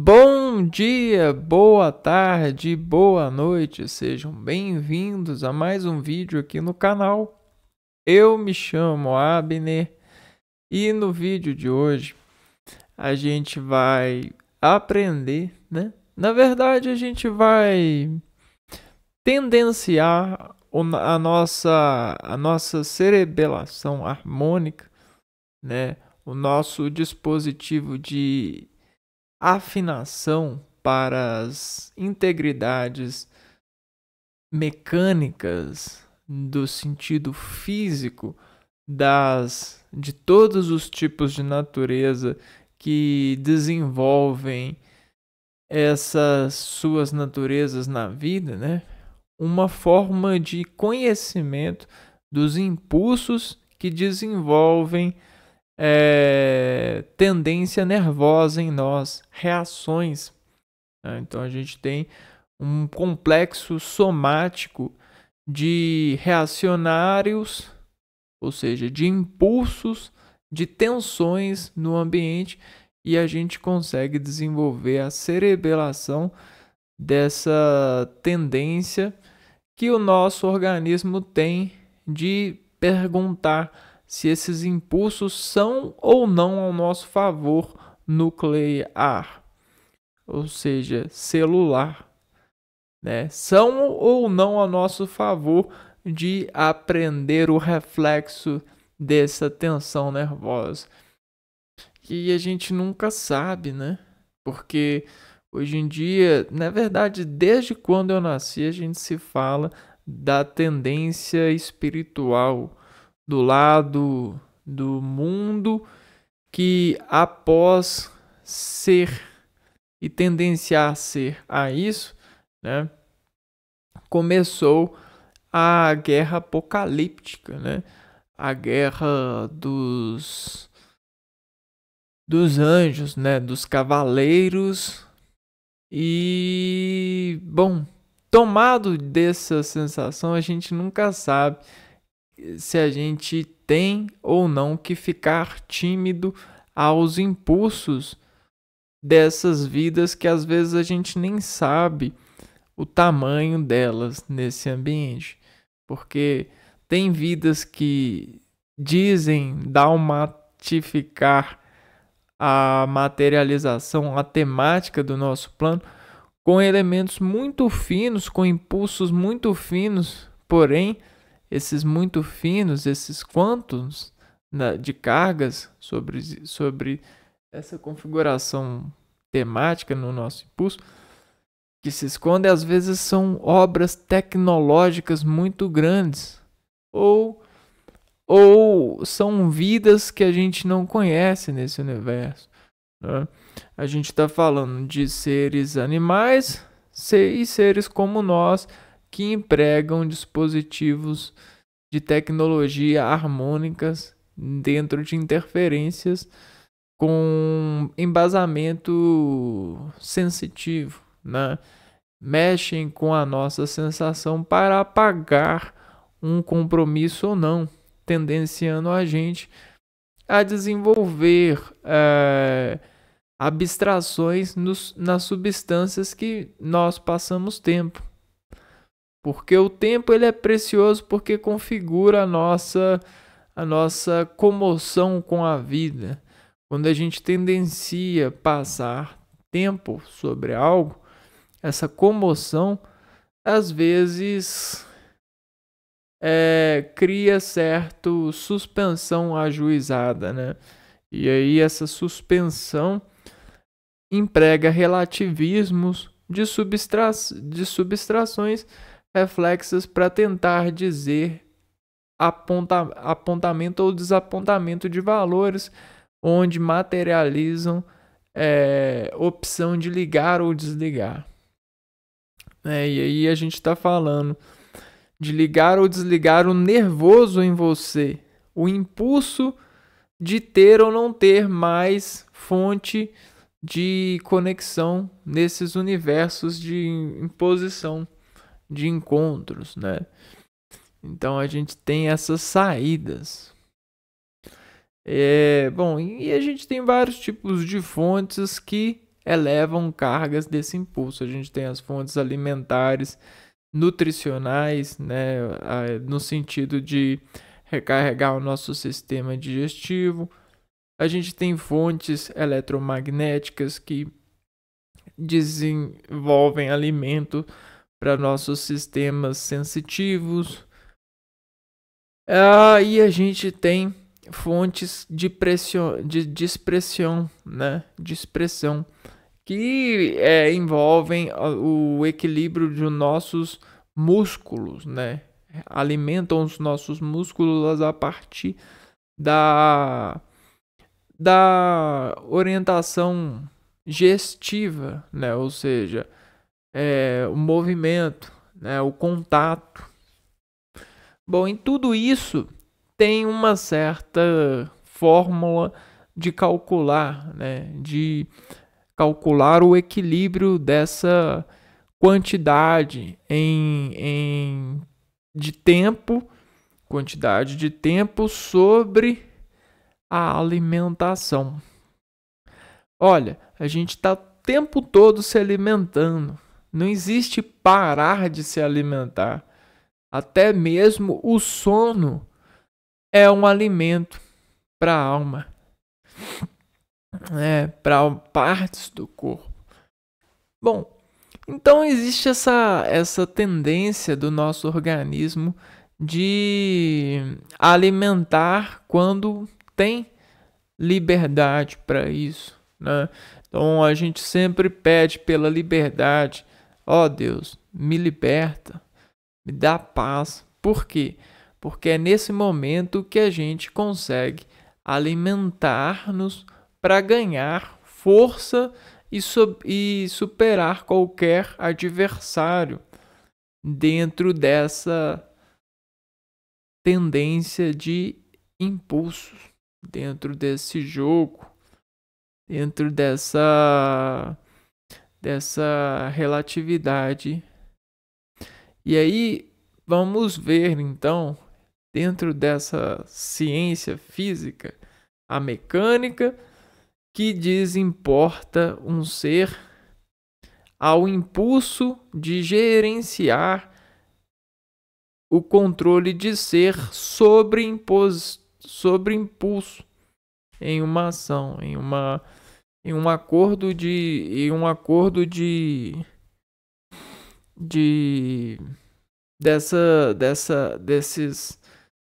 Bom dia, boa tarde, boa noite, sejam bem-vindos a mais um vídeo aqui no canal. Eu me chamo Abner e no vídeo de hoje a gente vai aprender, né? Na verdade, a gente vai tendenciar a nossa cerebelação harmônica, né? O nosso dispositivo de afinação para as integridades mecânicas do sentido físico de todos os tipos de natureza que desenvolvem essas suas naturezas na vida, né? Uma forma de conhecimento dos impulsos que desenvolvem tendência nervosa em nós, reações. Então a gente tem um complexo somático de reacionários, ou seja, de impulsos, de tensões no ambiente, e a gente consegue desenvolver a cerebelação dessa tendência que o nosso organismo tem de perguntar se esses impulsos são ou não ao nosso favor nuclear, ou seja, celular, né? São ou não a nosso favor de aprender o reflexo dessa tensão nervosa. E a gente nunca sabe, né? Porque hoje em dia, na verdade, desde quando eu nasci, a gente se fala da tendência espiritual do lado do mundo que, após ser e tendenciar a ser a isso, né, começou a guerra apocalíptica, né? A guerra dos anjos, né? Dos cavaleiros. E, bom, tomado dessa sensação, a gente nunca sabe se a gente tem ou não que ficar tímido aos impulsos dessas vidas que às vezes a gente nem sabe o tamanho delas nesse ambiente. Porque tem vidas que dizem daumatificar a materialização, a temática do nosso plano, com elementos muito finos, com impulsos muito finos, porém, esses muito finos, esses quantos de cargas sobre essa configuração temática no nosso impulso, que se escondem, às vezes são obras tecnológicas muito grandes, ou são vidas que a gente não conhece nesse universo, né? A gente está falando de seres animais e seres como nós que empregam dispositivos de tecnologia harmônicas dentro de interferências com embasamento sensitivo, né? Mexem com a nossa sensação para apagar um compromisso ou não, tendenciando a gente a desenvolver abstrações nas substâncias que nós passamos tempo. Porque o tempo ele é precioso porque configura a nossa comoção com a vida. Quando a gente tendencia passar tempo sobre algo, essa comoção às vezes cria certa suspensão ajuizada, né? E aí essa suspensão emprega relativismos de subtrações reflexas para tentar dizer apontamento ou desapontamento de valores, onde materializam opção de ligar ou desligar. E aí a gente está falando de ligar ou desligar o nervoso em você, o impulso de ter ou não ter mais fonte de conexão nesses universos de imposição, de encontros, né? Então a gente tem essas saídas. Bom, e a gente tem vários tipos de fontes que elevam cargas desse impulso. A gente tem as fontes alimentares, nutricionais, né, no sentido de recarregar o nosso sistema digestivo. A gente tem fontes eletromagnéticas que desenvolvem alimento para nossos sistemas sensitivos. E a gente tem fontes de expressão, né? De expressão que envolvem o equilíbrio de nossos músculos, né? Alimentam os nossos músculos a partir da orientação gestiva, né? Ou seja, o movimento, né? O contato. Bom, em tudo isso tem uma certa fórmula de calcular, né? De calcular o equilíbrio dessa quantidade de tempo, quantidade de tempo sobre a alimentação. Olha, a gente está o tempo todo se alimentando. Não existe parar de se alimentar. Até mesmo o sono é um alimento para a alma, para partes do corpo. Bom, então existe essa tendência do nosso organismo de alimentar quando tem liberdade para isso, né? Então a gente sempre pede pela liberdade. Ó Deus, me liberta, me dá paz. Por quê? Porque é nesse momento que a gente consegue alimentar-nos para ganhar força e superar qualquer adversário dentro dessa tendência de impulsos, dentro desse jogo, dentro dessa relatividade. E aí vamos ver então, dentro dessa ciência física, a mecânica, que desimporta um ser ao impulso de gerenciar o controle de ser sobre impulso em uma ação, em um acordo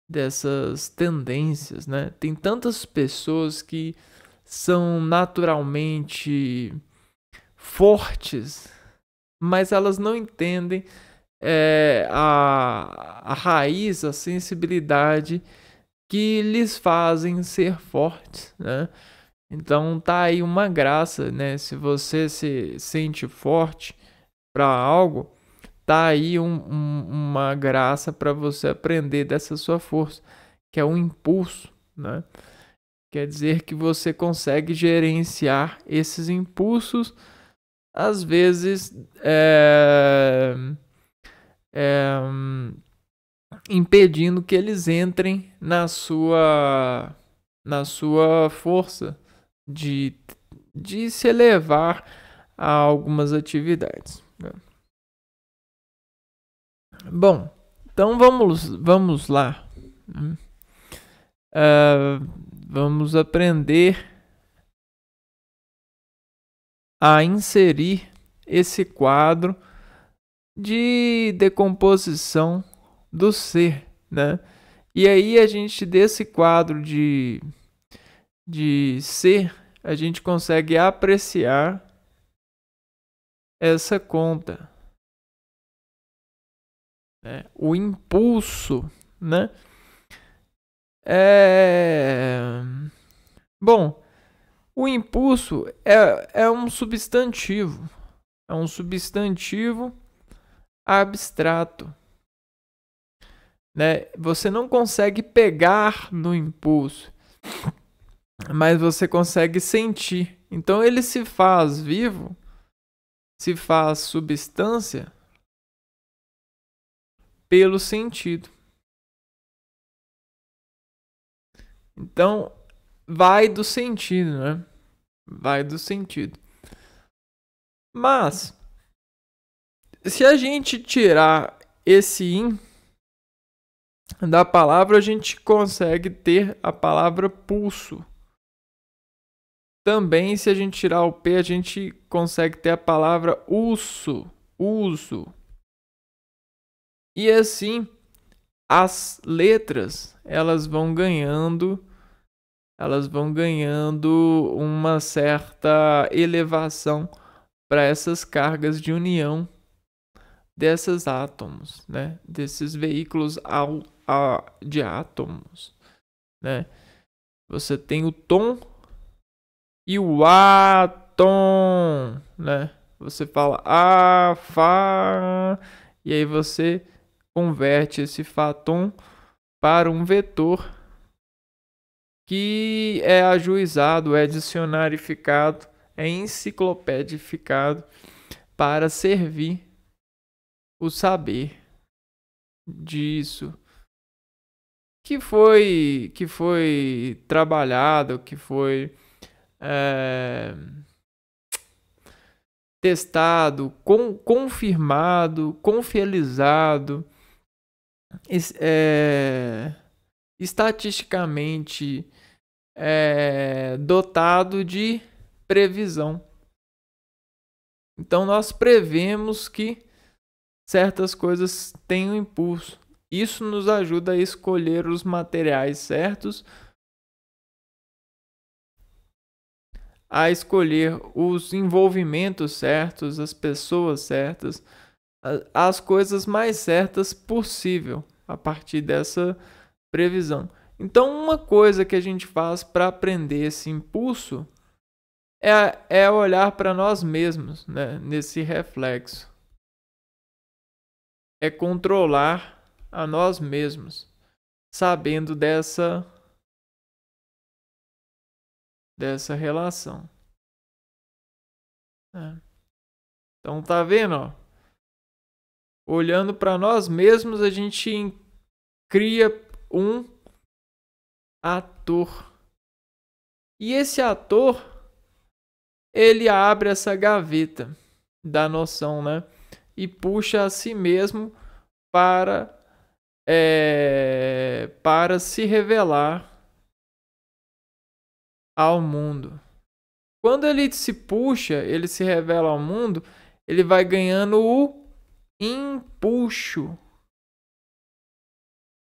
dessas tendências, né? Tem tantas pessoas que são naturalmente fortes, mas elas não entendem a raiz, a sensibilidade que lhes fazem ser fortes, né? Então tá aí uma graça, né? Se você se sente forte para algo, tá aí uma graça para você aprender dessa sua força, que é o impulso, né? Quer dizer que você consegue gerenciar esses impulsos, às vezes impedindo que eles entrem na sua força de se elevar a algumas atividades. Bom, então vamos lá. Vamos aprender a inserir esse quadro de decomposição do ser, né? E aí a gente, desse quadro de ser, a gente consegue apreciar essa conta, né? O impulso, né? Bom, o impulso é um substantivo. É um substantivo abstrato, né? Você não consegue pegar no impulso, mas você consegue sentir. Então ele se faz vivo, se faz substância pelo sentido. Então vai do sentido, né? Vai do sentido. Mas, se a gente tirar esse in da palavra, a gente consegue ter a palavra pulso. Também, se a gente tirar o P, a gente consegue ter a palavra uso. E assim, as letras, elas vão ganhando uma certa elevação para essas cargas de união desses átomos, né? Desses veículos de átomos, né? Você tem o tom e o átom, né? Você fala a, fá, e aí você converte esse fáton para um vetor que é ajuizado, é dicionarificado, é enciclopedificado para servir o saber disso que foi trabalhado, que foi testado, confirmado, confiabilizado, estatisticamente dotado de previsão. Então nós prevemos que certas coisas têm um impulso. Isso nos ajuda a escolher os materiais certos, a escolher os envolvimentos certos, as pessoas certas, as coisas mais certas possível a partir dessa previsão. Então, uma coisa que a gente faz para aprender esse impulso é olhar para nós mesmos, né, nesse reflexo. É controlar a nós mesmos, sabendo dessa relação. Então, tá vendo? Ó? Olhando para nós mesmos, a gente cria um ator. E esse ator, ele abre essa gaveta da noção, né? E puxa a si mesmo para se revelar ao mundo. Quando ele se puxa, ele se revela ao mundo, ele vai ganhando o empuxo.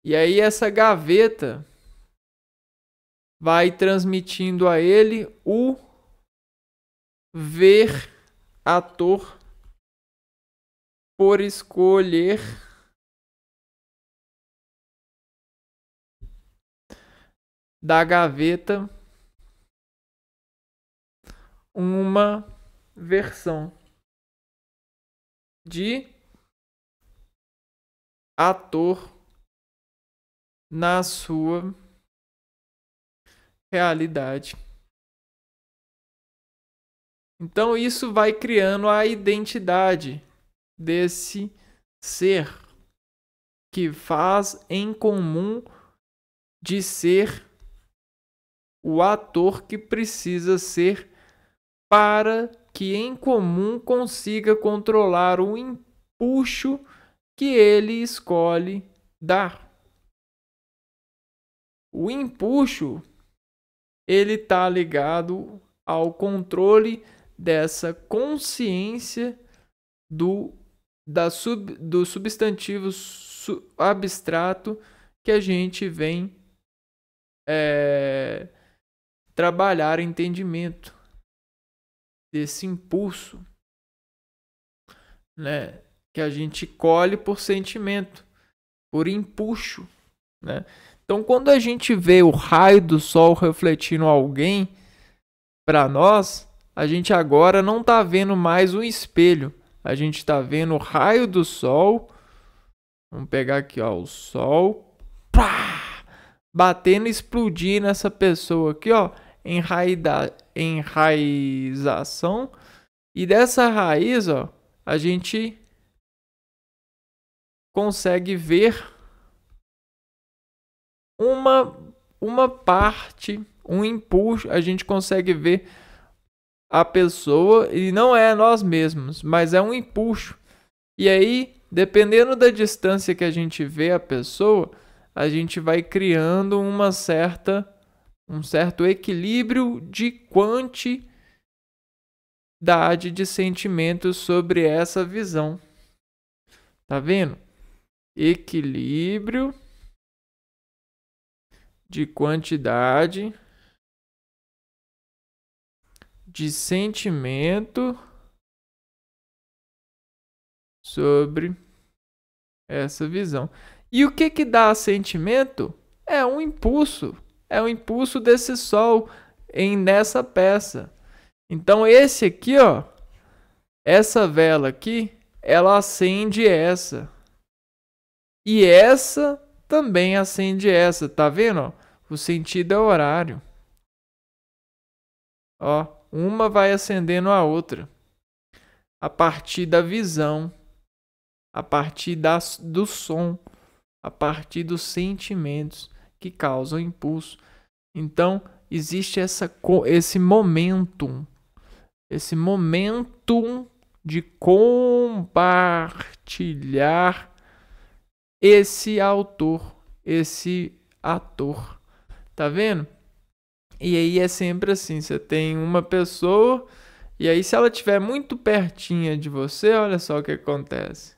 E aí essa gaveta vai transmitindo a ele o ver ator por escolher da gaveta uma versão de ator na sua realidade. Então isso vai criando a identidade desse ser que faz em comum de ser o ator que precisa ser para que em comum consiga controlar o empuxo que ele escolhe dar. O empuxo, ele está ligado ao controle dessa consciência do substantivo abstrato que a gente vem trabalhar entendimento desse impulso, né, que a gente colhe por sentimento, por empuxo, né? Então, quando a gente vê o raio do sol refletindo alguém para nós, a gente agora não está vendo mais um espelho, a gente está vendo o raio do sol. Vamos pegar aqui, ó, o sol, pá, batendo, explodir nessa pessoa aqui, ó, enraização. E dessa raiz, ó, a gente consegue ver uma parte, um impulso, a gente consegue ver a pessoa e não é nós mesmos, mas é um impulso. E aí, dependendo da distância que a gente vê a pessoa, a gente vai criando um certo equilíbrio de quantidade de sentimentos sobre essa visão. Tá vendo? Equilíbrio de quantidade de sentimento sobre essa visão. E o que dá sentimento? É um impulso. É o impulso desse sol nessa peça. Então esse aqui, ó, essa vela aqui, ela acende essa. E essa também acende essa, tá vendo? Ó? O sentido é horário. Ó, uma vai acendendo a outra. A partir da visão, a partir do som, a partir dos sentimentos que causam impulso. Então, existe esse momentum de compartilhar esse autor, esse ator. Tá vendo? E aí é sempre assim, você tem uma pessoa e aí se ela estiver muito pertinha de você, olha só o que acontece.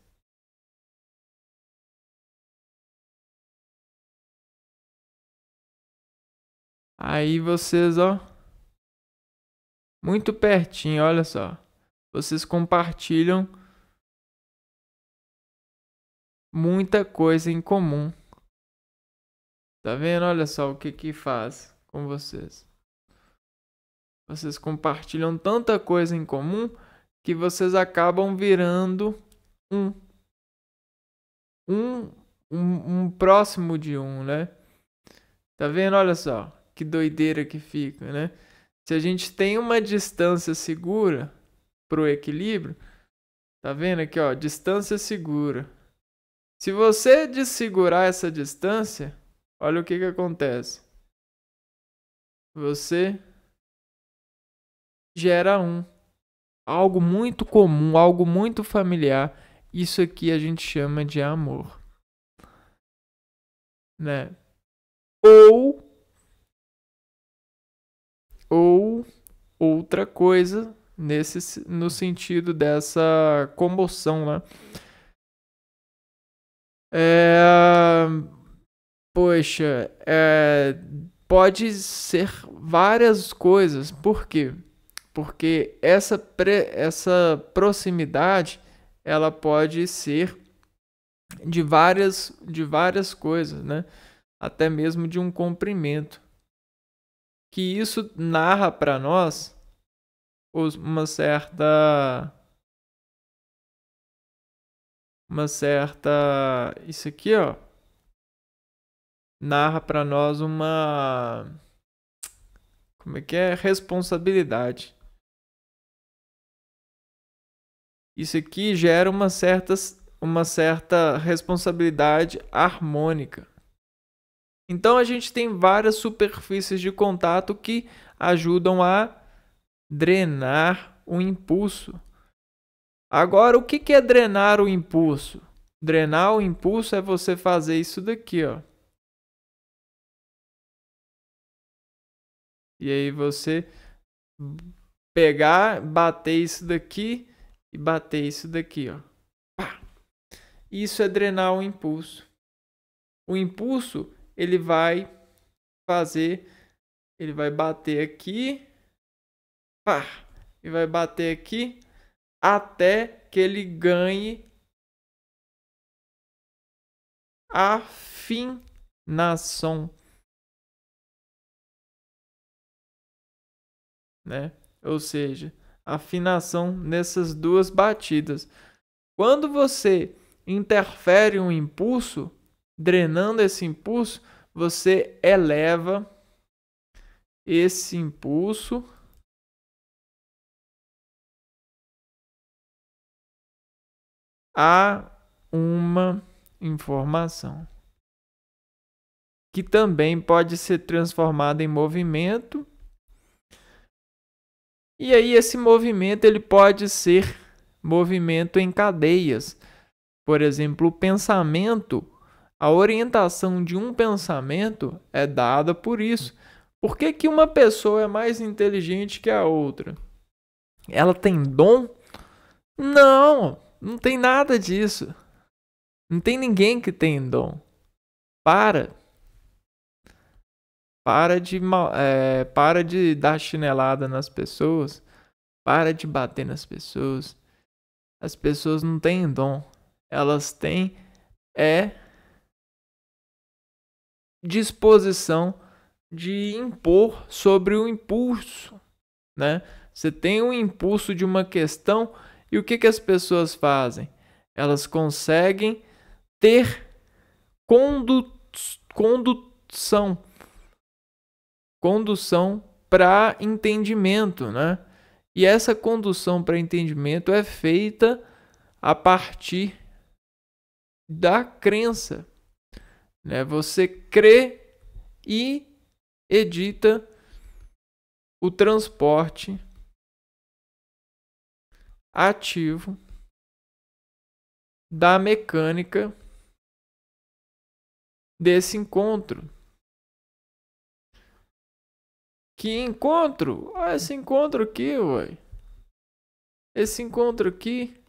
Aí vocês, ó, muito pertinho, olha só. Vocês compartilham muita coisa em comum. Tá vendo? Olha só o que faz com vocês. Vocês compartilham tanta coisa em comum que vocês acabam virando um próximo de um, né? Tá vendo? Olha só que doideira que fica, né? Se a gente tem uma distância segura pro equilíbrio, tá vendo aqui, ó, distância segura. Se você dessegurar essa distância, olha o que acontece. Você gera algo muito comum, algo muito familiar. Isso aqui a gente chama de amor, né? Ou outra coisa no sentido dessa comoção, né? Poxa, pode ser várias coisas. Por quê? Porque essa proximidade ela pode ser de várias coisas, né? Até mesmo de um comprimento. Que isso narra para nós isso aqui, ó, narra para nós como é que é? Responsabilidade. Isso aqui gera uma certa responsabilidade harmônica. Então a gente tem várias superfícies de contato que ajudam a drenar o impulso. Agora, o que é drenar o impulso? Drenar o impulso é você fazer isso daqui, ó. E aí você pegar, bater isso daqui e bater isso daqui, ó. Isso é drenar o impulso. O impulso, ele vai bater aqui, e vai bater aqui até que ele ganhe afinação, né? Ou seja, afinação nessas duas batidas. Quando você interfere um impulso, drenando esse impulso, você eleva esse impulso a uma informação que também pode ser transformada em movimento E aí esse movimento ele pode ser movimento em cadeias. Por exemplo, o pensamento, a orientação de um pensamento é dada por isso. Por que que uma pessoa é mais inteligente que a outra? Ela tem dom? Não, não tem nada disso. Não tem ninguém que tem dom. Para para de dar chinelada nas pessoas. Para de bater nas pessoas. As pessoas não têm dom. Elas têm disposição de impor sobre o impulso, né? Você tem um impulso de uma questão e o que que as pessoas fazem? Elas conseguem ter condução para entendimento, né? E essa condução para entendimento é feita a partir da crença, né? Você crê e edita o transporte ativo da mecânica desse encontro. Que encontro? Esse encontro aqui, ué. Esse encontro aqui.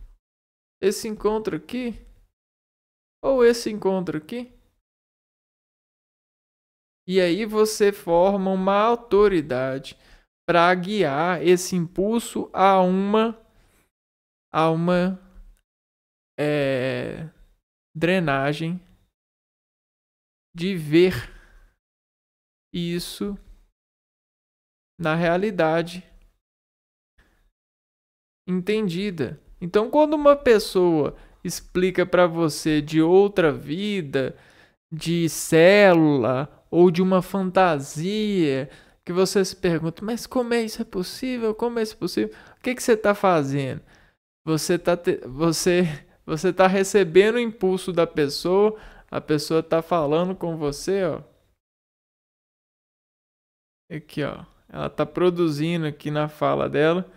Esse encontro aqui. Ou esse encontro aqui. E aí você forma uma autoridade para guiar esse impulso a uma drenagem de ver isso na realidade entendida. Então, quando uma pessoa explica para você de outra vida, de célula ou de uma fantasia, que você se pergunta, mas como é isso possível? Como é isso possível? O que você está fazendo? Você está recebendo o impulso da pessoa, a pessoa está falando com você, ó. Aqui, ó. Ela está produzindo aqui na fala dela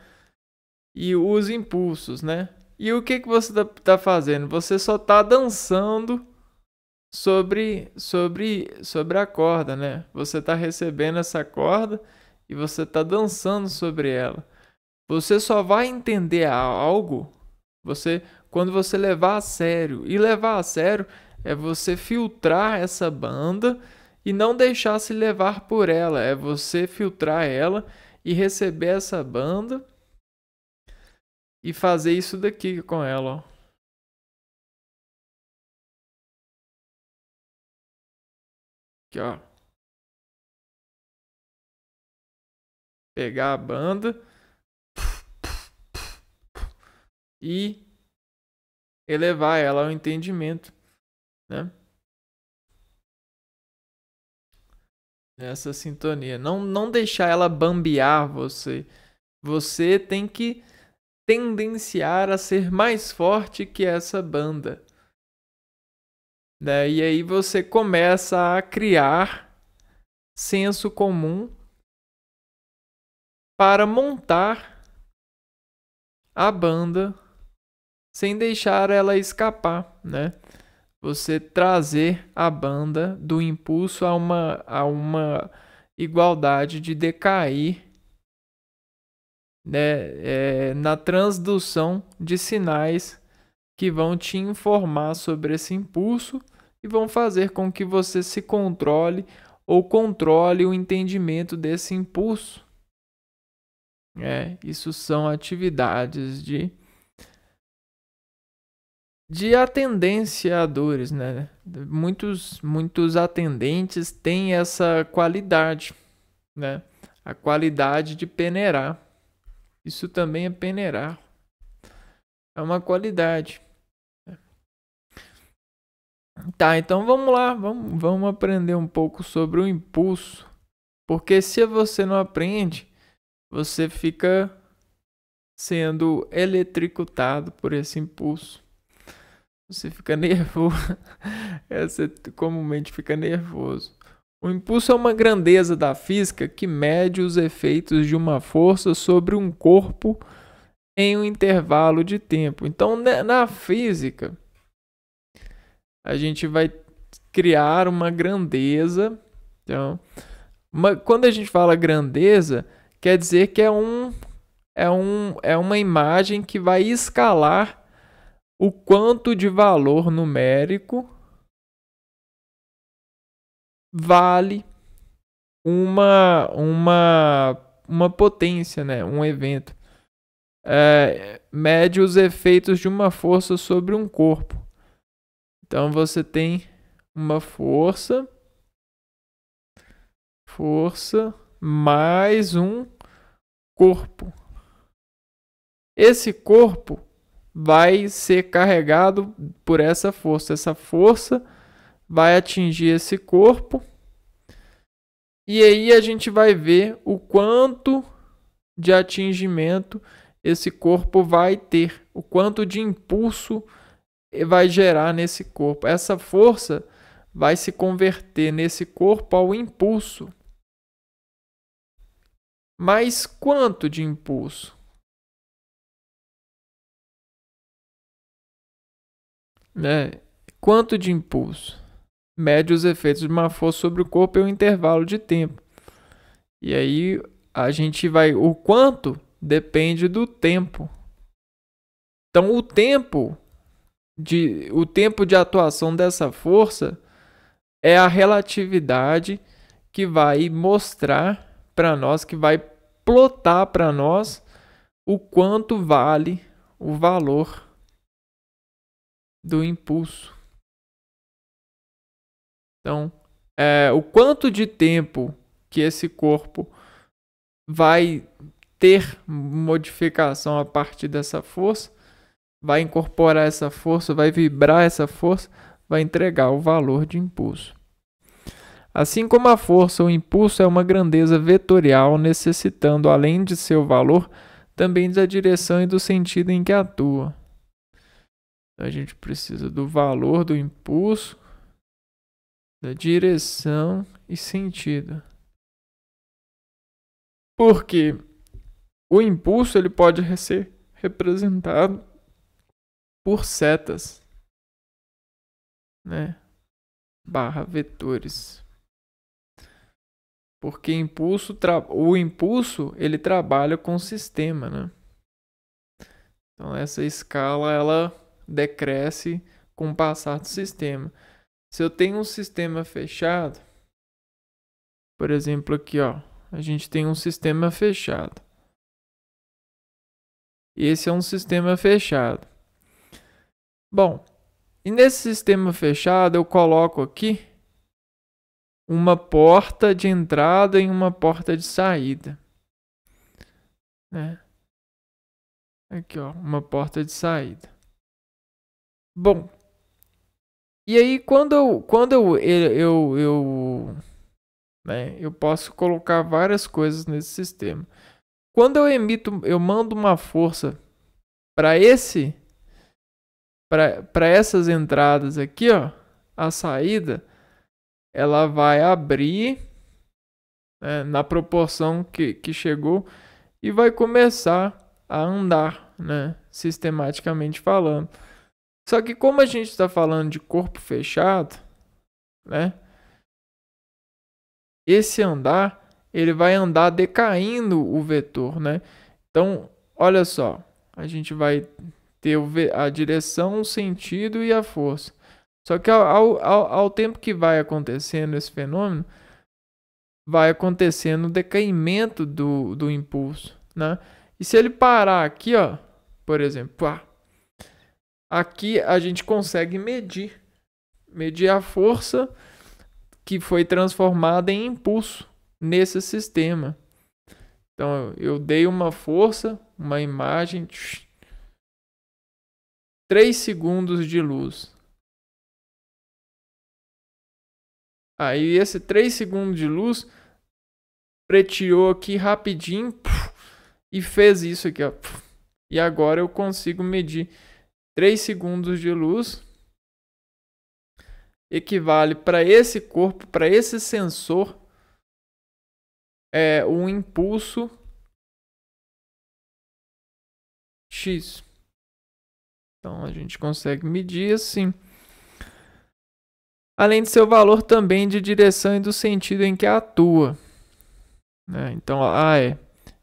e os impulsos, né? E o que você está fazendo? Você só está dançando sobre a corda, né? Você está recebendo essa corda e você está dançando sobre ela. Você só vai entender algo quando você levar a sério. E levar a sério é você filtrar essa banda e não deixar se levar por ela. É você filtrar ela e receber essa banda e fazer isso daqui com ela, ó. Aqui, ó. Pegar a banda e elevar ela ao entendimento, né? Nessa sintonia. Não deixar ela bambear você. Você tem que tendenciar a ser mais forte que essa banda, né? E aí você começa a criar senso comum para montar a banda sem deixar ela escapar, né? Você trazer a banda do impulso a uma igualdade de decair, né? Na transdução de sinais que vão te informar sobre esse impulso e vão fazer com que você se controle ou controle o entendimento desse impulso. Isso são atividades de atendenciadores, né? Muitos atendentes têm essa qualidade, né? A qualidade de peneirar. Isso também é peneirar. É uma qualidade. Tá, então vamos lá, vamos aprender um pouco sobre o impulso. Porque se você não aprende, você fica sendo eletricutado por esse impulso. Você fica nervoso. Você comumente fica nervoso. O impulso é uma grandeza da física que mede os efeitos de uma força sobre um corpo em um intervalo de tempo. Então, na física, a gente vai criar uma grandeza. Então, quando a gente fala grandeza, quer dizer que é uma imagem que vai escalar o quanto de valor numérico vale uma potência, né? Um evento. Mede os efeitos de uma força sobre um corpo. Então você tem uma força mais um corpo. Esse corpo vai ser carregado por essa força. Essa força vai atingir esse corpo. E aí a gente vai ver o quanto de atingimento esse corpo vai ter, o quanto de impulso vai gerar nesse corpo. Essa força vai se converter nesse corpo ao impulso. Mas quanto de impulso? Quanto de impulso? Mede os efeitos de uma força sobre o corpo em um intervalo de tempo. E aí a gente vai... O quanto depende do tempo. Então o tempo de atuação dessa força é a relatividade que vai mostrar para nós, que vai plotar para nós o quanto vale o valor do impulso. Então, o quanto de tempo que esse corpo vai ter modificação a partir dessa força, vai incorporar essa força, vai vibrar essa força, vai entregar o valor de impulso. Assim como a força, o impulso é uma grandeza vetorial, necessitando, além de seu valor, também da direção e do sentido em que atua. A gente precisa do valor do impulso, da direção e sentido. Porque o impulso ele pode ser representado por setas, né? / vetores. Porque o impulso ele trabalha com o sistema, né? Então essa escala ela decresce com o passar do sistema. Se eu tenho um sistema fechado, por exemplo aqui, ó, a gente tem um sistema fechado. Esse é um sistema fechado. Bom, e nesse sistema fechado eu coloco aqui uma porta de entrada e uma porta de saída, né? Aqui, ó, uma porta de saída. Bom, e aí quando eu posso colocar várias coisas nesse sistema. Quando eu mando uma força para essas entradas aqui, ó, a saída ela vai abrir, né, na proporção que chegou e vai começar a andar, né, sistematicamente falando. Só que como a gente está falando de corpo fechado, né, esse andar ele vai andar decaindo o vetor, né? Então, olha só, a gente vai ter a direção, o sentido e a força. Só que ao tempo que vai acontecendo esse fenômeno, vai acontecendo o decaimento do impulso, né? E se ele parar aqui, ó, por exemplo, aqui a gente consegue medir a força que foi transformada em impulso nesse sistema. Então eu dei uma força, uma imagem, 3 segundos de luz. Aí esse 3 segundos de luz preteou aqui rapidinho e fez isso aqui, ó. E agora eu consigo medir 3 segundos de luz equivale para esse corpo, para esse sensor, um impulso X. Então a gente consegue medir assim. Além de seu valor também de direção e do sentido em que atua. Né? Então,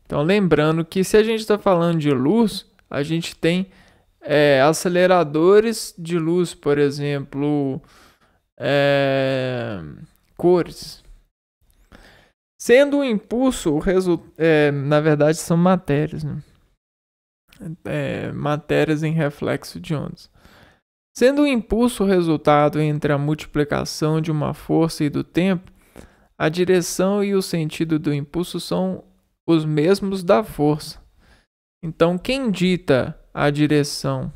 então, lembrando que se a gente está falando de luz, a gente tem aceleradores de luz, por exemplo, cores. Sendo um impulso, na verdade são matérias, né? Matérias em reflexo de ondas. Sendo o impulso o resultado entre a multiplicação de uma força e do tempo, a direção e o sentido do impulso são os mesmos da força. Então, quem dita a direção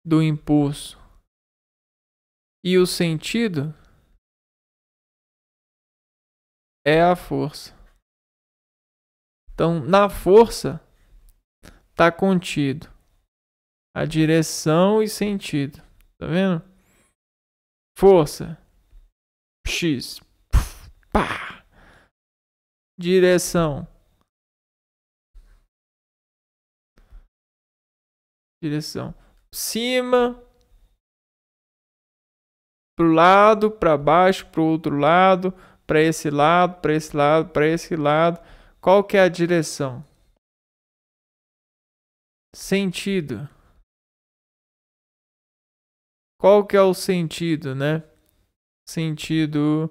do impulso e o sentido é a força. Então, na força está contido a direção e sentido. Tá vendo? Força. X. Pá. Direção. Cima. Pro lado, para baixo, pro outro lado, para esse lado, para esse lado, para esse lado. Qual que é a direção? Sentido. Qual que é o sentido, né? Sentido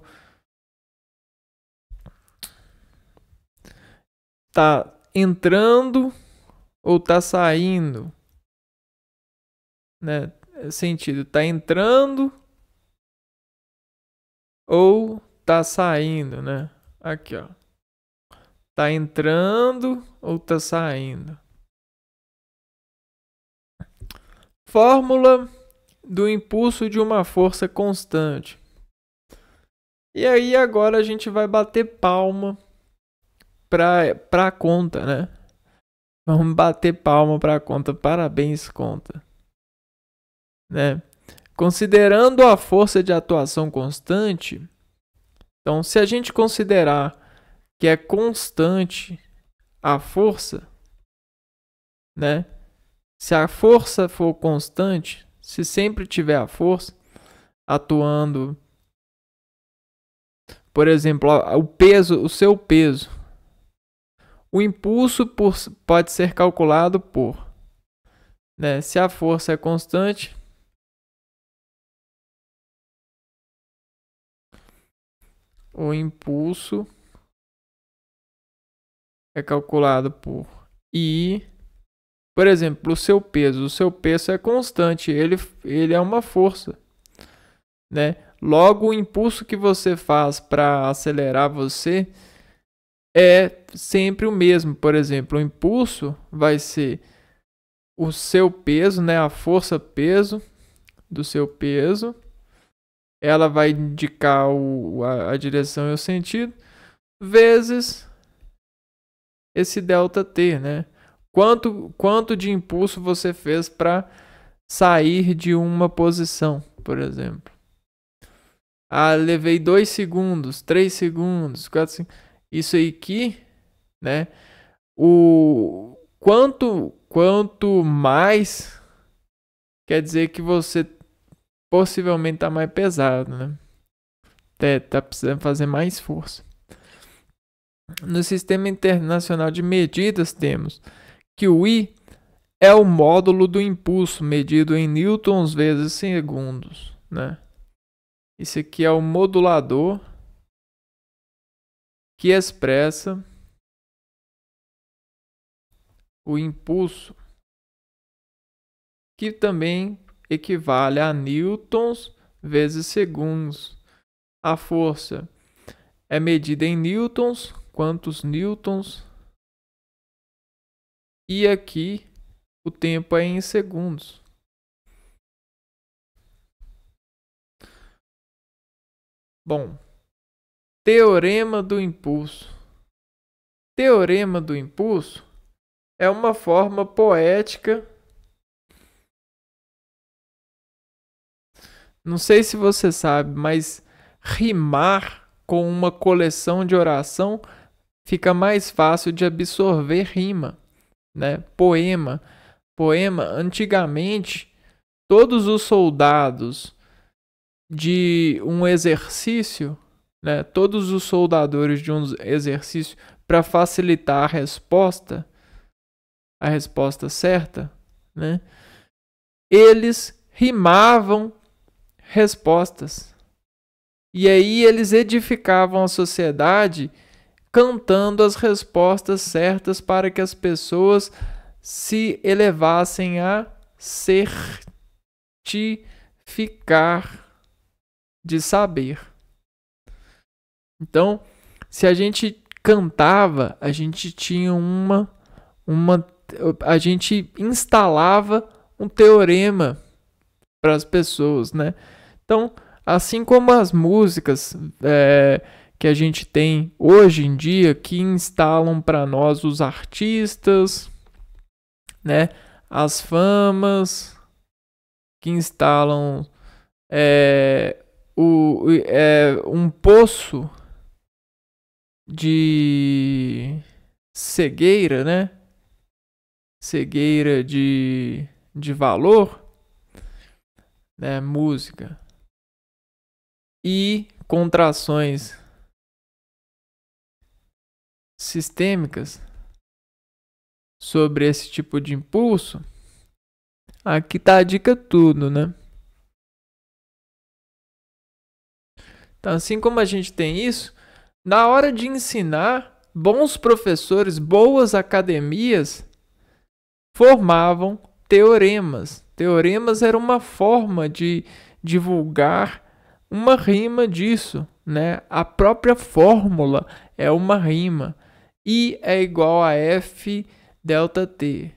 tá entrando ou tá saindo, né? Sentido tá entrando ou tá saindo, né? Aqui, ó. Tá entrando ou tá saindo. Fórmula do impulso de uma força constante. E aí agora a gente vai bater palma pra conta, né? Vamos bater palma pra conta. Parabéns, conta. Né? Considerando a força de atuação constante, então se a gente considerar que é constante a força, né? Se a força for constante, se sempre tiver a força atuando, por exemplo, o seu peso, o impulso pode ser calculado por, né? Se a força é constante, o impulso é calculado por I. Por exemplo, o seu peso é constante, ele é uma força, né? Logo, o impulso que você faz para acelerar você é sempre o mesmo. Por exemplo, o impulso vai ser o seu peso, né? A força peso do seu peso. Ela vai indicar a direção e o sentido, vezes esse ΔT, né? Quanto de impulso você fez para sair de uma posição, por exemplo. Levei 2 segundos, 3 segundos, 4 segundos. Isso aqui, né? Quanto mais, quer dizer que você possivelmente está mais pesado, né? Tá precisando fazer mais força. No Sistema Internacional de Medidas temos que o I é o módulo do impulso medido em newtons vezes segundos, né? Esse aqui é o modulador que expressa o impulso, que também equivale a newtons vezes segundos. A força é medida em newtons, quantos newtons, e aqui o tempo é em segundos. Bom, teorema do impulso. Teorema do impulso é uma forma poética Não sei se você sabe, mas rimar com uma coleção de oração fica mais fácil de absorver rima, né? Poema, antigamente, todos os soldados de um exercício, né? Todos os soldadores de um exercício, para facilitar a resposta certa, né? Eles rimavam respostas. E aí eles edificavam a sociedade cantando as respostas certas para que as pessoas se elevassem a certificar de saber. Então, se a gente cantava, a gente tinha a gente instalava um teorema para as pessoas, né? Então, assim como as músicas que a gente tem hoje em dia, que instalam para nós os artistas, né? As famas, que instalam um poço de cegueira, né? Cegueira de valor, né? Música. E contrações sistêmicas sobre esse tipo de impulso. Aqui tá a dica tudo, né? Então, assim como a gente tem isso, na hora de ensinar, bons professores, boas academias formavam teoremas. Teoremas era uma forma de divulgar uma rima disso, né? A própria fórmula é uma rima. I é igual a F delta T.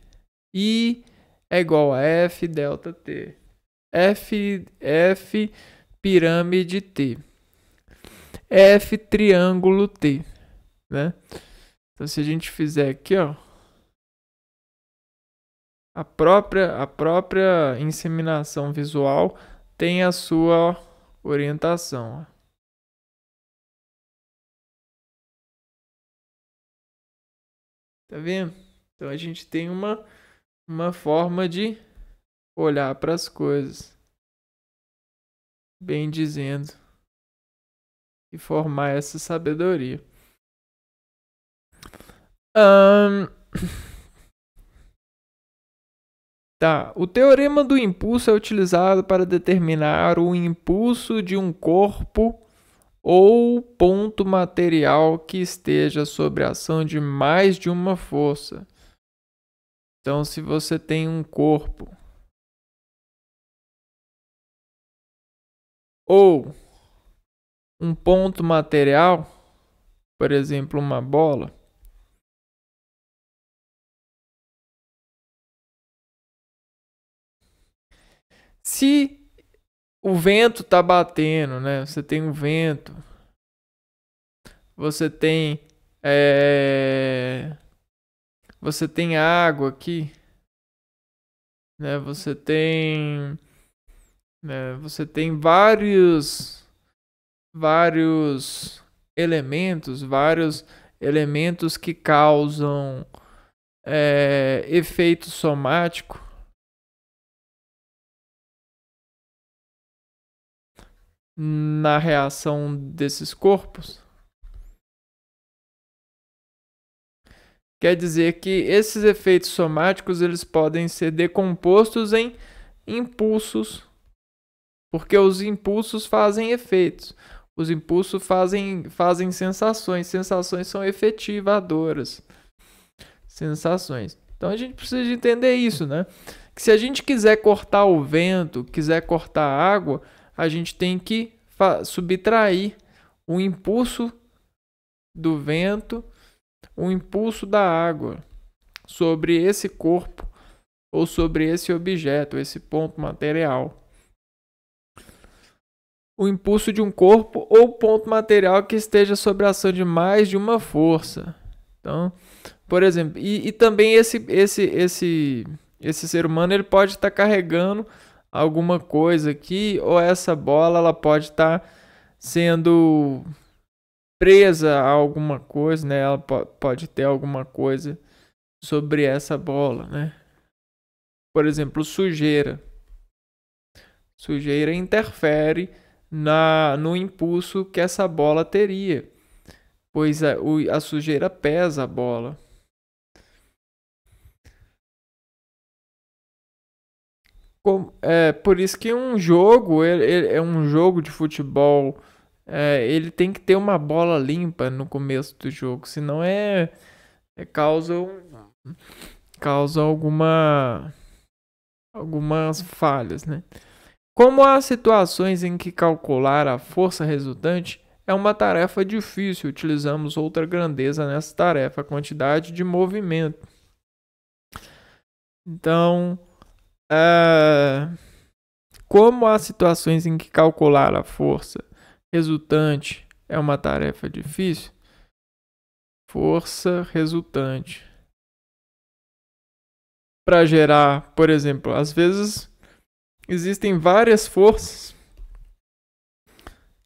I é igual a F delta T. F pirâmide T. F triângulo T, né? Então se a gente fizer aqui, ó, a própria inseminação visual tem a sua orientação. Ó. Tá vendo? Então a gente tem uma forma de olhar para as coisas, bem dizendo, e formar essa sabedoria. Tá, o teorema do impulso é utilizado para determinar o impulso de um corpo ou ponto material que esteja sob a ação de mais de uma força. Então, se você tem um corpo ou um ponto material, por exemplo, uma bola, se o vento tá batendo, né? Você tem um vento, você tem você tem água aqui, né? Você tem vários elementos que causam efeito somático na reação desses corpos. Quer dizer que esses efeitos somáticos eles podem ser decompostos em impulsos, porque os impulsos fazem efeitos. Os impulsos fazem sensações. Sensações são efetivadoras. Sensações. Então a gente precisa de entender isso, né? Que se a gente quiser cortar o vento, quiser cortar a água, a gente tem que subtrair o impulso do vento, o impulso da água sobre esse corpo ou sobre esse objeto, esse ponto material. O impulso de um corpo ou ponto material que esteja sob a ação de mais de uma força. Então, por exemplo, e também esse ser humano ele pode estar carregando alguma coisa aqui, ou essa bola ela pode estar sendo presa a alguma coisa, né? Ela pode ter alguma coisa sobre essa bola, né? Por exemplo, sujeira. Sujeira interfere no impulso que essa bola teria, pois a sujeira pesa a bola. Por isso que um jogo é um jogo de futebol. Ele tem que ter uma bola limpa no começo do jogo, senão causa algumas falhas, né? Como há situações em que calcular a força resultante é uma tarefa difícil, utilizamos outra grandeza nessa tarefa, a quantidade de movimento. Então, como há situações em que calcular a força resultante é uma tarefa difícil, força resultante. Para gerar, por exemplo, às vezes existem várias forças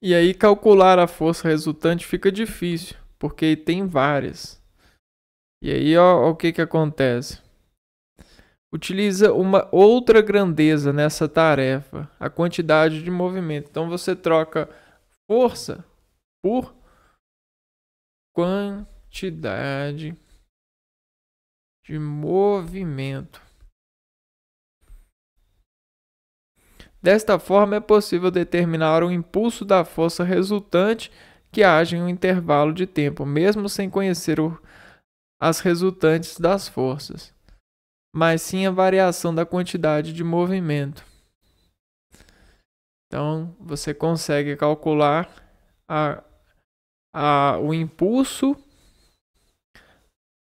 e aí calcular a força resultante fica difícil, porque tem várias. E aí, ó, o que acontece? Utiliza uma outra grandeza nessa tarefa, a quantidade de movimento. Então você troca força por quantidade de movimento. Desta forma, é possível determinar o impulso da força resultante que age em um intervalo de tempo, mesmo sem conhecer as resultantes das forças, mas sim a variação da quantidade de movimento. Então, você consegue calcular o impulso,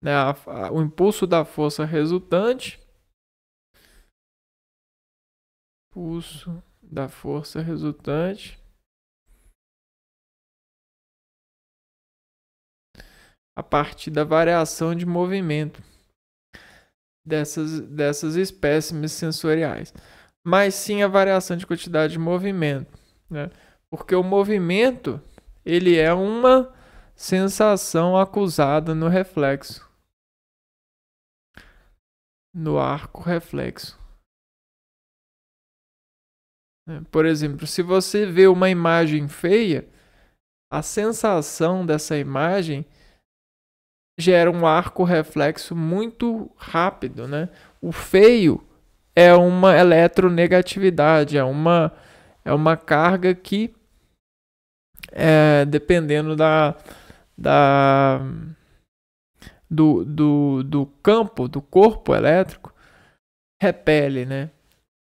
né, o impulso da força resultante. Impulso da força resultante a partir da variação de movimento dessas espécimes sensoriais, mas sim a variação de quantidade de movimento, né? Porque o movimento ele é uma sensação acusada no reflexo, no arco reflexo. Por exemplo, se você vê uma imagem feia, a sensação dessa imagem gera um arco reflexo muito rápido, né? O feio é uma eletronegatividade, é uma carga que, dependendo do campo, do corpo elétrico, repele, né?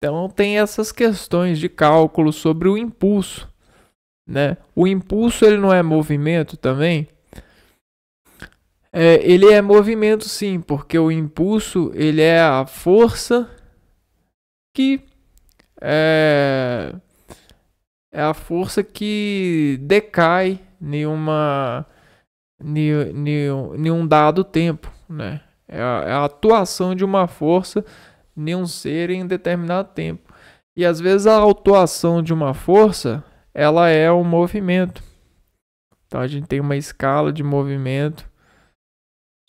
Então tem essas questões de cálculo sobre o impulso, né? O impulso ele não é movimento também? Ele é movimento sim, porque o impulso ele é a força que é a força que decai em um dado tempo, né? É a atuação de uma força em um ser em determinado tempo. E às vezes a atuação de uma força, ela é um movimento. Então a gente tem uma escala de movimento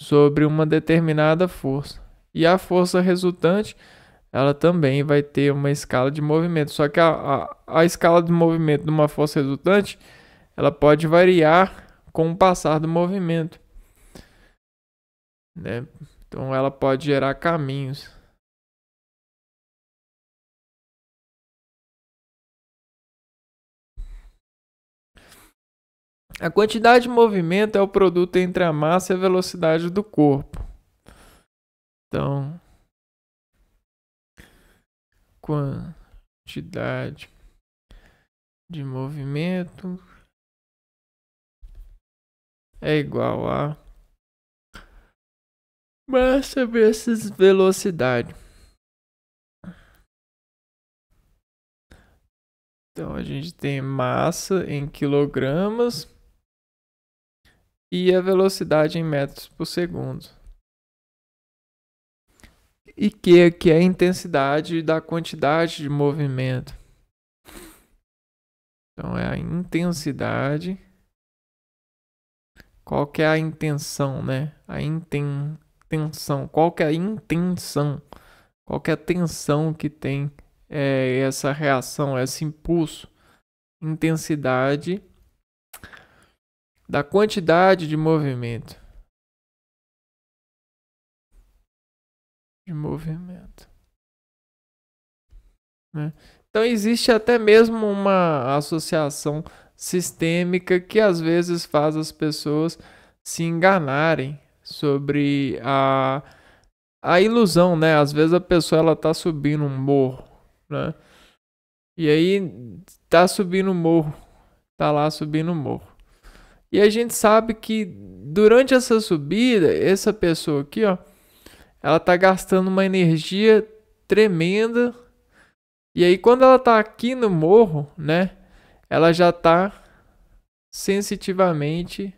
sobre uma determinada força. E a força resultante, ela também vai ter uma escala de movimento. Só que a escala de movimento de uma força resultante, ela pode variar com o passar do movimento, né? Então ela pode gerar caminhos. A quantidade de movimento é o produto entre a massa e a velocidade do corpo. Então, quantidade de movimento é igual a massa vezes velocidade. Então a gente tem massa em quilogramas e a velocidade em metros por segundo. E que é a intensidade da quantidade de movimento. Então é a intensidade. Qual que é a intenção, né? A intenção. Qual que é a intenção? Qual que é a tensão que tem essa reação, esse impulso? Intensidade da quantidade de movimento. Né? Então existe até mesmo uma associação sistêmica que às vezes faz as pessoas se enganarem sobre a ilusão, né? Às vezes a pessoa ela tá subindo um morro, né? E aí tá subindo o morro, tá lá subindo o morro. E a gente sabe que durante essa subida, essa pessoa aqui, ó, ela tá gastando uma energia tremenda. E aí quando ela tá aqui no morro, né, ela já tá sensitivamente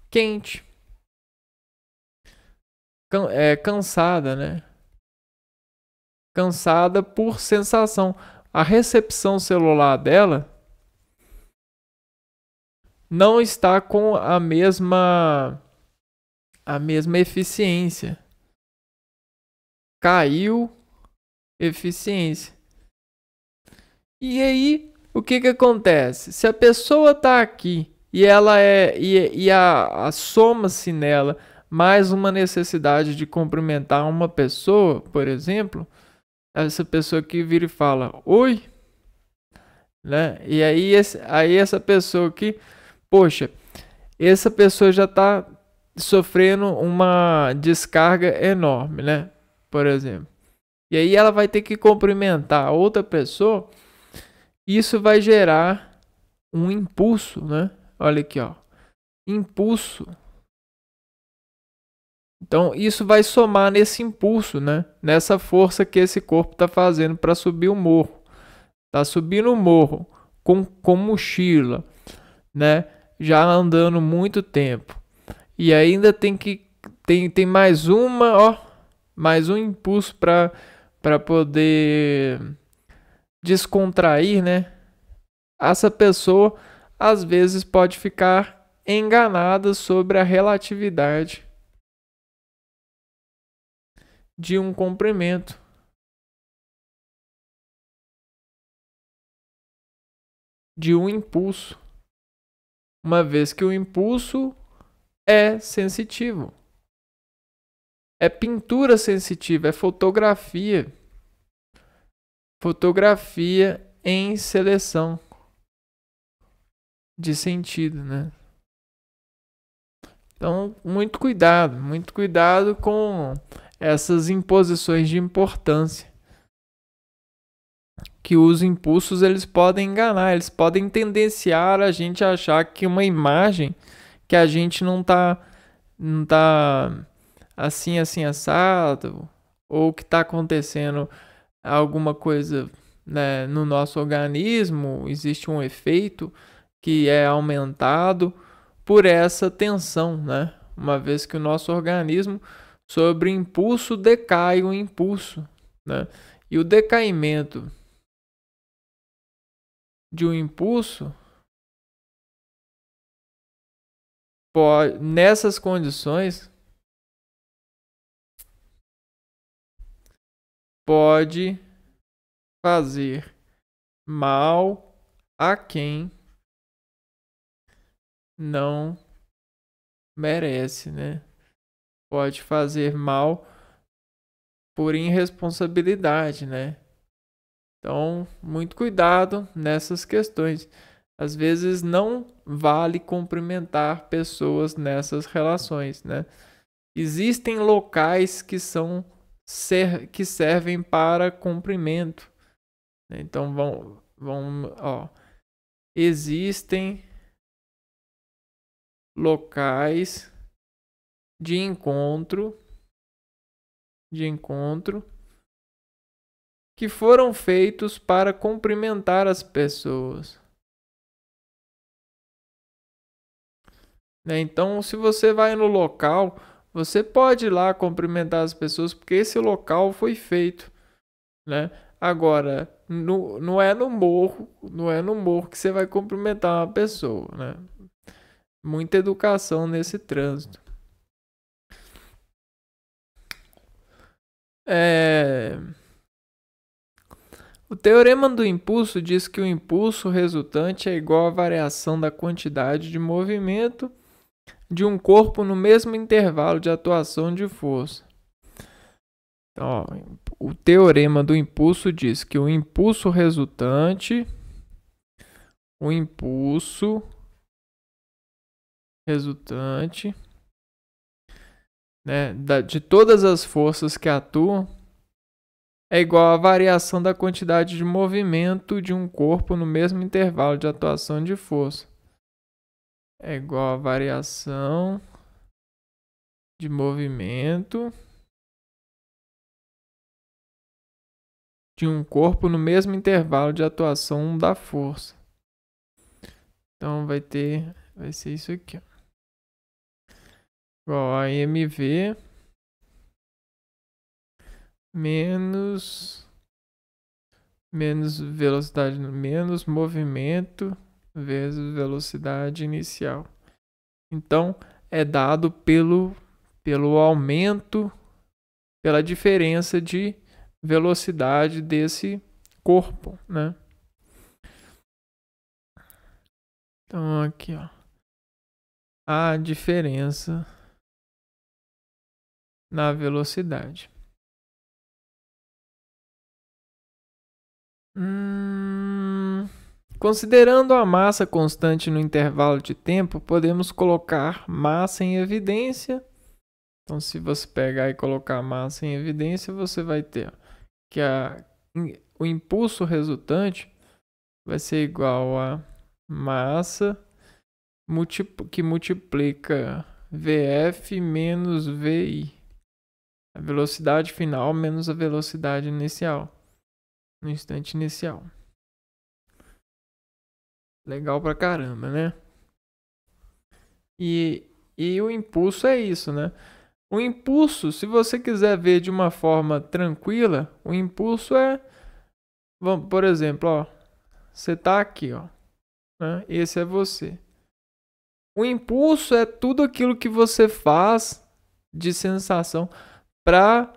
quente, cansada, né? Cansada por sensação. A recepção celular dela não está com a mesma eficiência. Caiu eficiência. E aí, o que acontece? Se a pessoa tá aqui e ela soma-se nela mais uma necessidade de cumprimentar uma pessoa, por exemplo, essa pessoa que vira e fala oi, né? E aí, essa pessoa aqui, poxa, essa pessoa já tá sofrendo uma descarga enorme, né? Por exemplo. E aí ela vai ter que cumprimentar outra pessoa. Isso vai gerar um impulso, né? Olha aqui, ó. Impulso. Então, isso vai somar nesse impulso, né? Nessa força que esse corpo está fazendo para subir o morro. Tá subindo o morro com mochila, né? Já andando muito tempo. E ainda tem mais mais um impulso para poder descontrair, né? Essa pessoa às vezes pode ficar enganada sobre a relatividade de um comprimento. De um impulso. Uma vez que o impulso é sensitivo. É pintura sensitiva, é fotografia. Fotografia em seleção de sentido, né? Então, muito cuidado com essas imposições de importância. Que os impulsos eles podem enganar, eles podem tendenciar a gente a achar que uma imagem que a gente não tá assim assado, ou que está acontecendo alguma coisa, né, no nosso organismo, existe um efeito que é aumentado por essa tensão, né? Uma vez que o nosso organismo, sobre impulso, decai o impulso, né? E o decaimento de um impulso pode, nessas condições, pode fazer mal a quem não merece, né? Pode fazer mal por irresponsabilidade, né? Então, muito cuidado nessas questões. Às vezes não vale cumprimentar pessoas nessas relações, né? Existem locais que que servem para cumprimento. Então existem locais de encontro que foram feitos para cumprimentar as pessoas. Então, se você vai no local Você pode ir lá cumprimentar as pessoas porque esse local foi feito, né? Agora, não é no morro que você vai cumprimentar uma pessoa, né? Muita educação nesse trânsito. O teorema do impulso diz que o impulso resultante é igual à variação da quantidade de movimento de um corpo no mesmo intervalo de atuação de força. Então, ó, o teorema do impulso diz que o impulso resultante, né, de todas as forças que atuam, é igual à variação da quantidade de movimento de um corpo no mesmo intervalo de atuação de força. É igual à variação de movimento de um corpo no mesmo intervalo de atuação da força. Então vai ser isso aqui, ó. Igual a mv menos velocidade, menos movimento vezes velocidade inicial. Então é dado pelo aumento, pela diferença de velocidade desse corpo, né? Então aqui, ó, a diferença na velocidade. Considerando a massa constante no intervalo de tempo, podemos colocar massa em evidência. Então, se você pegar e colocar massa em evidência, você vai ter que o impulso resultante vai ser igual a massa que multiplica VF menos VI. A velocidade final menos a velocidade inicial. No instante inicial. Legal pra caramba, né? E o impulso é isso, né? O impulso, se você quiser ver de uma forma tranquila, o impulso é, por exemplo, ó, você tá aqui, ó, né? Esse é você. O impulso é tudo aquilo que você faz de sensação para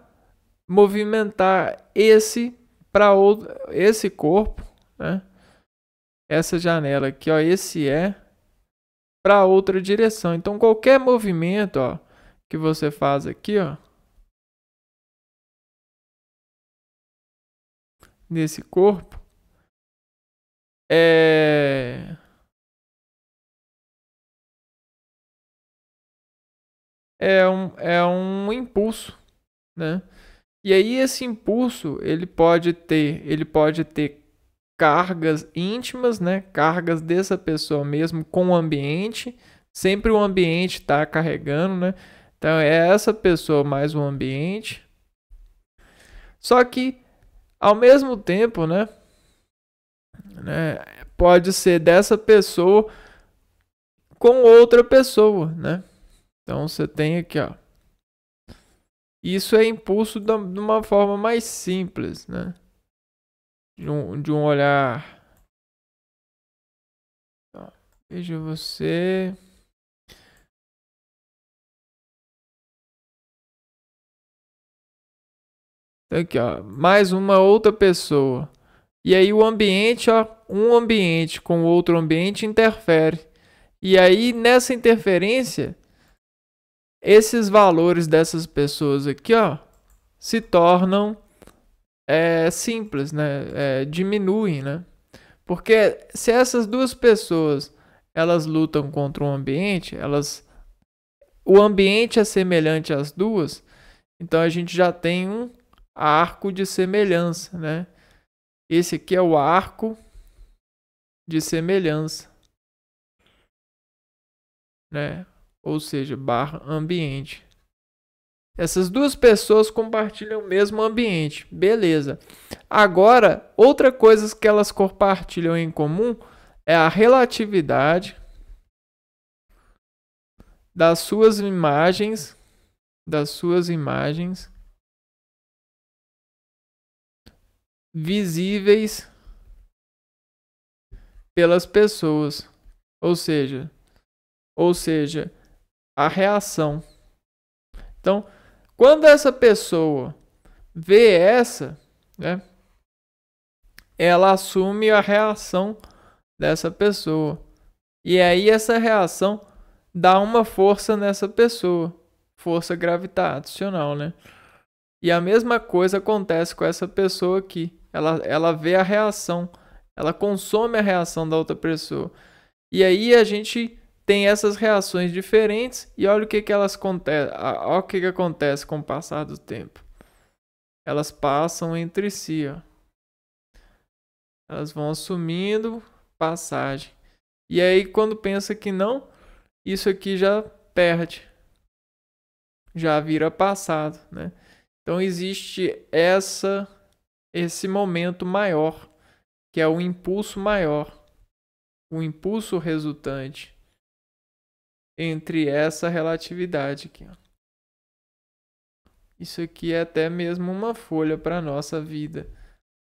movimentar esse corpo, né? Essa janela aqui, ó, esse é para outra direção. Então qualquer movimento, ó, que você faz aqui, ó, nesse corpo, é um impulso, né? E aí esse impulso, ele pode ter cargas íntimas, né? Cargas dessa pessoa mesmo com o ambiente. Sempre o ambiente está carregando, né? Então é essa pessoa mais o ambiente. Só que ao mesmo tempo, né? Pode ser dessa pessoa com outra pessoa, né? Então você tem aqui, ó. Isso é impulso de uma forma mais simples, né? De um olhar. Veja você. Aqui, ó. Mais uma outra pessoa. E aí o ambiente, ó. Um ambiente com outro ambiente interfere. E aí nessa interferência, esses valores dessas pessoas aqui, ó, se tornam simples, né? Diminuem, né? Porque se essas duas pessoas elas lutam contra o ambiente, o ambiente é semelhante às duas, então a gente já tem um arco de semelhança, né? Esse aqui é o arco de semelhança, né? Ou seja, barra ambiente. Essas duas pessoas compartilham o mesmo ambiente, beleza. Agora, outra coisa que elas compartilham em comum é a relatividade das suas imagens das suas imagens visíveis pelas pessoas, ou seja, a reação. Então, quando essa pessoa vê essa, né, ela assume a reação dessa pessoa. E aí essa reação dá uma força nessa pessoa, força gravitacional, né? E a mesma coisa acontece com essa pessoa aqui. Ela vê a reação, ela consome a reação da outra pessoa. E aí a gente tem essas reações diferentes e olha o que elas acontecem, olha o que acontece com o passar do tempo. Elas passam entre si, ó. Elas vão assumindo passagem. E aí quando pensa que não, isso aqui já perde. Já vira passado, né? Então existe esse momento maior, que é o impulso maior, o impulso resultante entre essa relatividade aqui. Isso aqui é até mesmo uma folha para a nossa vida.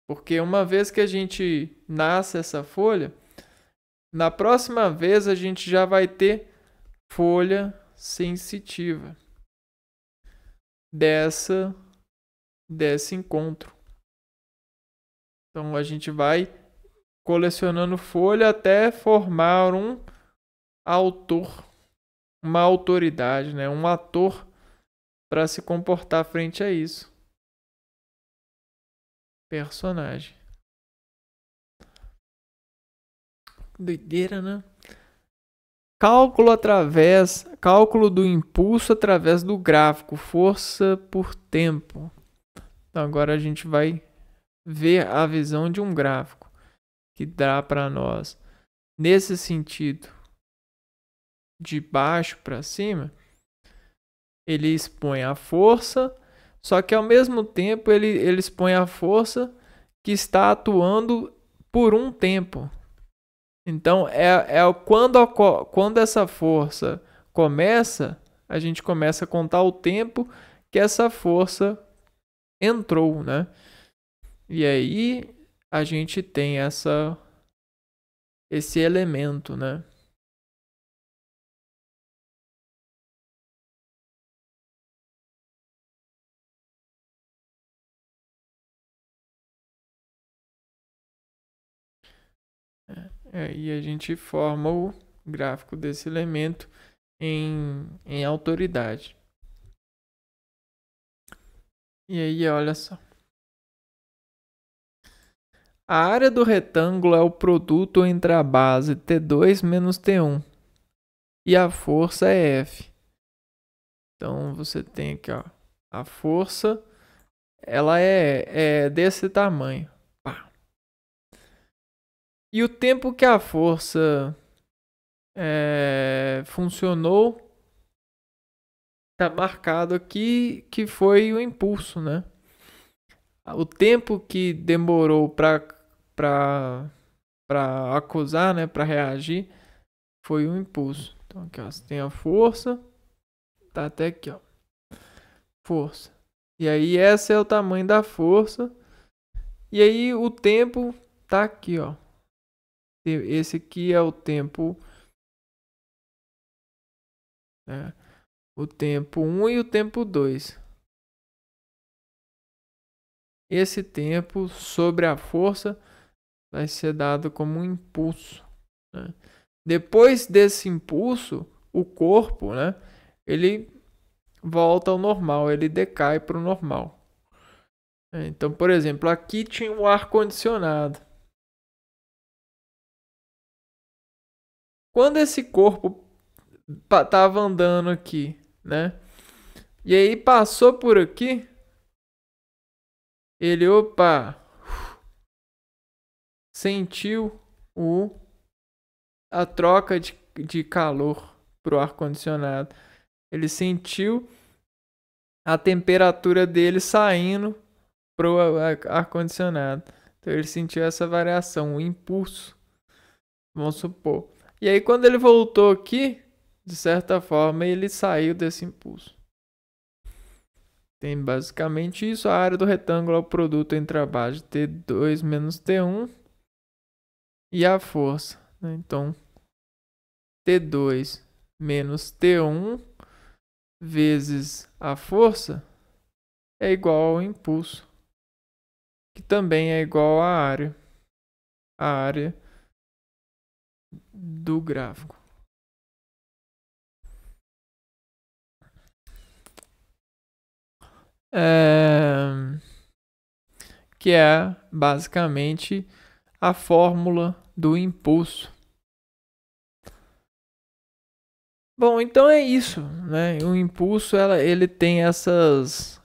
Porque uma vez que a gente nasce essa folha, na próxima vez a gente já vai ter folha sensitiva desse encontro. Então a gente vai colecionando folha até formar um autor, uma autoridade, né? Um ator para se comportar frente a isso. Personagem. Doideira, né? Cálculo do impulso através do gráfico, força por tempo. Então agora a gente vai ver a visão de um gráfico que dá para nós nesse sentido de baixo para cima. Ele expõe a força, só que ao mesmo tempo ele expõe a força que está atuando por um tempo. Então, quando essa força começa, a gente começa a contar o tempo que essa força entrou, né? E aí a gente tem esse elemento, né? E a gente forma o gráfico desse elemento em autoridade. E aí, olha só. A área do retângulo é o produto entre a base T2 menos T1. E a força é F. Então, você tem aqui, ó. A força, ela é desse tamanho. Pá. E o tempo que a força funcionou tá marcado aqui que foi o impulso, né? O tempo que demorou para acusar, né, para reagir, foi o impulso. Então aqui, ó, você tem a força, tá até aqui, ó. Força. E aí esse é o tamanho da força. E aí o tempo tá aqui, ó. Esse aqui é o tempo, né? O tempo 1 e o tempo 2. Esse tempo sobre a força vai ser dado como um impulso, né? Depois desse impulso, o corpo, né, ele volta ao normal, ele decai para o normal. Então, por exemplo, aqui tinha um ar-condicionado. Quando esse corpo estava andando aqui, né? E aí passou por aqui, ele, sentiu a troca de calor pro ar-condicionado. Ele sentiu a temperatura dele saindo pro ar-condicionado. Então ele sentiu essa variação, o impulso, vamos supor. E aí quando ele voltou aqui, de certa forma, ele saiu desse impulso. Tem basicamente isso. A área do retângulo é o produto entre a base T2 menos T1 e a força, né? Então, T2 menos T1 vezes a força é igual ao impulso, que também é igual à área do gráfico. Que é basicamente a fórmula do impulso. Bom, então é isso, né? O impulso ele tem essas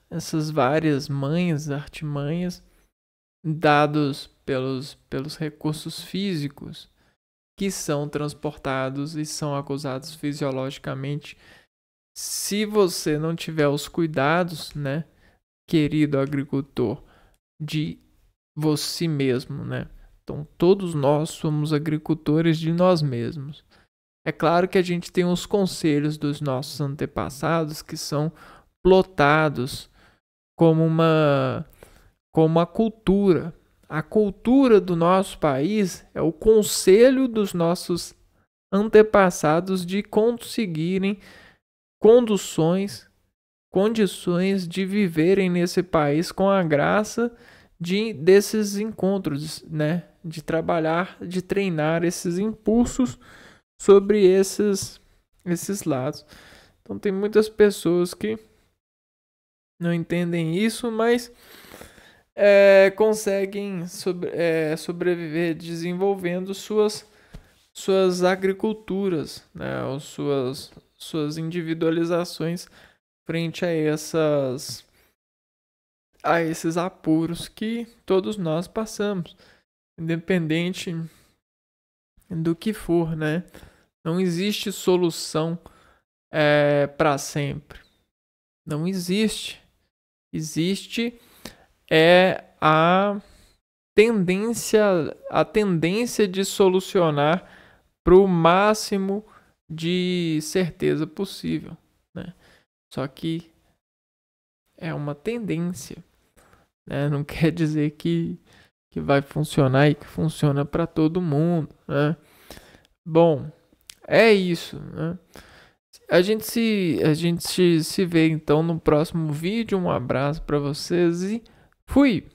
várias artimanhas dados pelos recursos físicos que são transportados e são acusados fisiologicamente. Se você não tiver os cuidados, né, querido agricultor, de você mesmo, né? Então todos nós somos agricultores de nós mesmos. É claro que a gente tem os conselhos dos nossos antepassados que são plotados como uma cultura. A cultura do nosso país é o conselho dos nossos antepassados de conseguirem condições de viverem nesse país com a graça desses encontros, né? De trabalhar, de treinar esses impulsos sobre esses lados. Então tem muitas pessoas que não entendem isso, mas conseguem sobreviver desenvolvendo suas agriculturas, né? Ou suas individualizações frente a esses apuros que todos nós passamos, independente do que for, né? Não existe solução para sempre. Não existe. Existe a tendência de solucionar para o máximo de certeza possível, né? Só que é uma tendência, né? Não quer dizer que vai funcionar e que funciona para todo mundo, né? Bom, é isso, né? A gente se vê então no próximo vídeo. Um abraço para vocês e fui!